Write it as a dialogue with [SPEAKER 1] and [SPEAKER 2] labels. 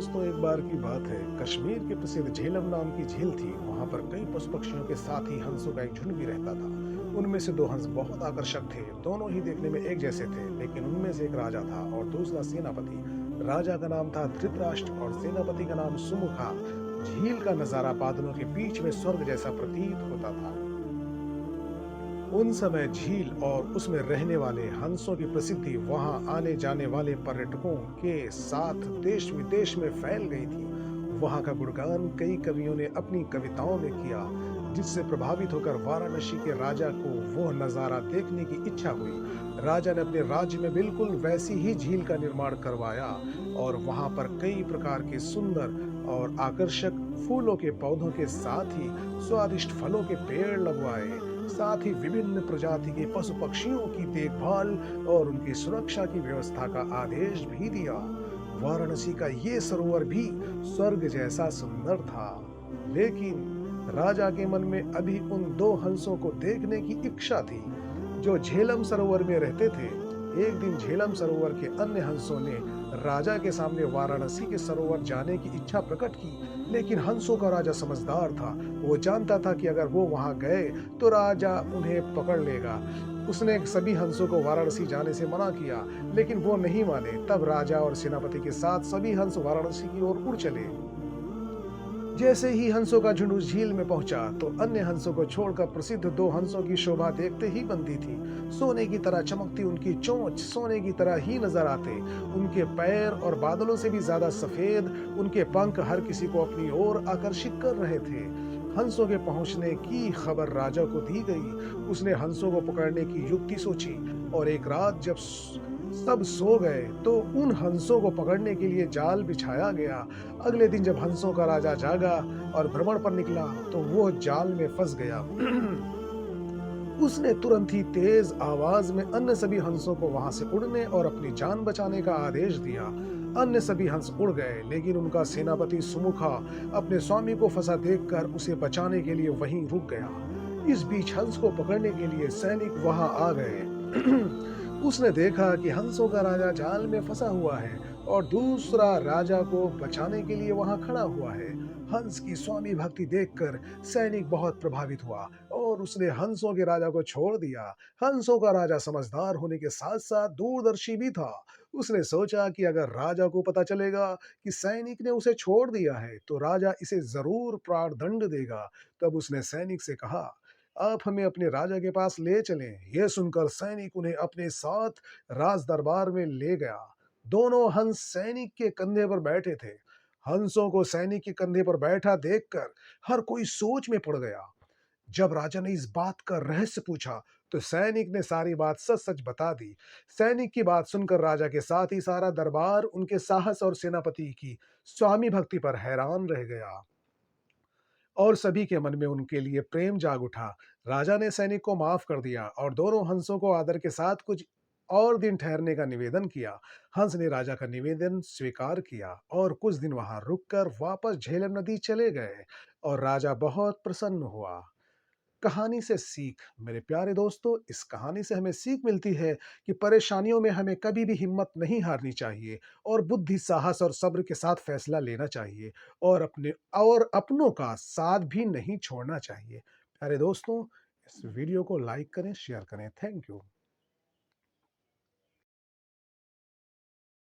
[SPEAKER 1] दोस्तों, एक बार की बात है। कश्मीर की प्रसिद्ध झेलम नाम की झील थी। वहां पर कई पशु पक्षियों के साथ ही हंसों का एक झुंड भी रहता था। उनमें से दो हंस बहुत आकर्षक थे। दोनों ही देखने में एक जैसे थे, लेकिन उनमें से एक राजा था और दूसरा सेनापति। राजा का नाम था धृतराष्ट्र और सेनापति का नाम सुमुखा। झील का नजारा बादलों के बीच में स्वर्ग जैसा प्रतीत होता था। उन समय झील और उसमें रहने वाले हंसों की प्रसिद्धि वहां आने जाने वाले पर्यटकों के साथ देश विदेश में फैल गई थी। वहां का गुणगान कई कवियों ने अपनी कविताओं में किया, जिससे प्रभावित होकर वाराणसी के राजा को वो नजारा देखने की इच्छा हुई। राजा ने अपने राज्य में बिल्कुल वैसी ही झील का निर्माण करवाया और वहां पर कई प्रकार के सुंदर और आकर्षक फूलों के पौधों के साथ ही स्वादिष्ट फलों के पेड़ लगवाए। साथ ही विभिन्न प्रजाति के पशु पक्षियों की देखभाल और उनकी सुरक्षा की व्यवस्था का आदेश भी दिया। वाराणसी का ये सरोवर भी स्वर्ग जैसा सुंदर था। लेकिन राजा के मन में अभी उन दो हंसों को देखने की इच्छा थी, जो झेलम सरोवर में रहते थे। एक दिन झेलम सरोवर के अन्य हंसों ने राजा के सामने वाराणसी के सरोवर जाने की इच्छा प्रकट की, लेकिन हंसों का राजा समझदार था। वो जानता था कि अगर वो वहां गए तो राजा उन्हें पकड़ लेगा। उसने सभी हंसों को वाराणसी जाने से मना किया, लेकिन वो नहीं माने। तब राजा और सेनापति के साथ सभी हंस वाराणसी की ओर उड़ चले। जैसे ही हंसों का झुंड उस झील में पहुंचा, तो अन्य हंसों को छोड़कर प्रसिद्ध दो हंसों की शोभा देखते ही बनती थी। सोने की तरह चमकती उनकी चोंच सोने की तरह ही नजर आते। उनके पैर और बादलों से भी ज्यादा सफेद उनके पंख हर किसी को अपनी ओर आकर्षित कर रहे थे। हंसों के पहुंचने की खबर राजा को दी गई। उसने हंसों को पकड़ने की युक्ति सोची और एक रात जब सब सो गए, तो उन हंसों को पकड़ने के लिए जाल बिछाया गया। अगले दिन जब हंसों का राजा जागा और भ्रमण पर निकला, तो वो जाल में फंस गया। उसने तुरंत ही तेज आवाज में अन्य सभी हंसों को वहां से उड़ने और अपनी जान बचाने का आदेश दिया। अन्य सभी हंस उड़ गए, लेकिन उनका सेनापति सुमुखा अपने स्वामी को फंसा देखकर उसे बचाने के लिए वहीं रुक गया। इस बीच हंस को पकड़ने के लिए सैनिक वहां आ गए। उसने देखा कि हंसों का राजा जाल में फंसा हुआ है और दूसरा राजा को बचाने के लिए वहां खड़ा हुआ है। हंस की स्वामी भक्ति देखकर सैनिक बहुत प्रभावित हुआ और उसने हंसों के राजा को छोड़ दिया। हंसों का राजा समझदार होने के साथ साथ दूरदर्शी भी था। उसने सोचा कि अगर राजा को पता चलेगा कि सैनिक ने उसे छोड़ दिया है, तो राजा इसे जरूर प्राणदंड देगा। तब उसने सैनिक से कहा, आप हमें अपने राजा के पास ले चलें। यह सुनकर सैनिक उन्हें अपने साथ राज दरबार में ले गया। दोनों हंस सैनिक के कंधे पर बैठे थे। हंसों को सैनिक के कंधे पर बैठा देखकर हर कोई सोच में पड़ गया। जब राजा ने इस बात का रहस्य पूछा, तो सैनिक ने सारी बात सच सच बता दी। सैनिक की बात सुनकर राजा के साथ ही सारा दरबार उनके साहस और सेनापति की स्वामी भक्ति पर हैरान रह गया और सभी के मन में उनके लिए प्रेम जाग उठा। राजा ने सैनिक को माफ कर दिया और दोनों हंसों को आदर के साथ कुछ और दिन ठहरने का निवेदन किया। हंस ने राजा का निवेदन स्वीकार किया और कुछ दिन वहां रुककर वापस झेलम नदी चले गए और राजा बहुत प्रसन्न हुआ। कहानी से सीख। मेरे प्यारे दोस्तों, इस कहानी से हमें सीख मिलती है कि परेशानियों में हमें कभी भी हिम्मत नहीं हारनी चाहिए और बुद्धि, साहस और सब्र के साथ फैसला लेना चाहिए और अपनों का साथ भी नहीं छोड़ना चाहिए। प्यारे दोस्तों, इस वीडियो को लाइक करें, शेयर करें। Thank you.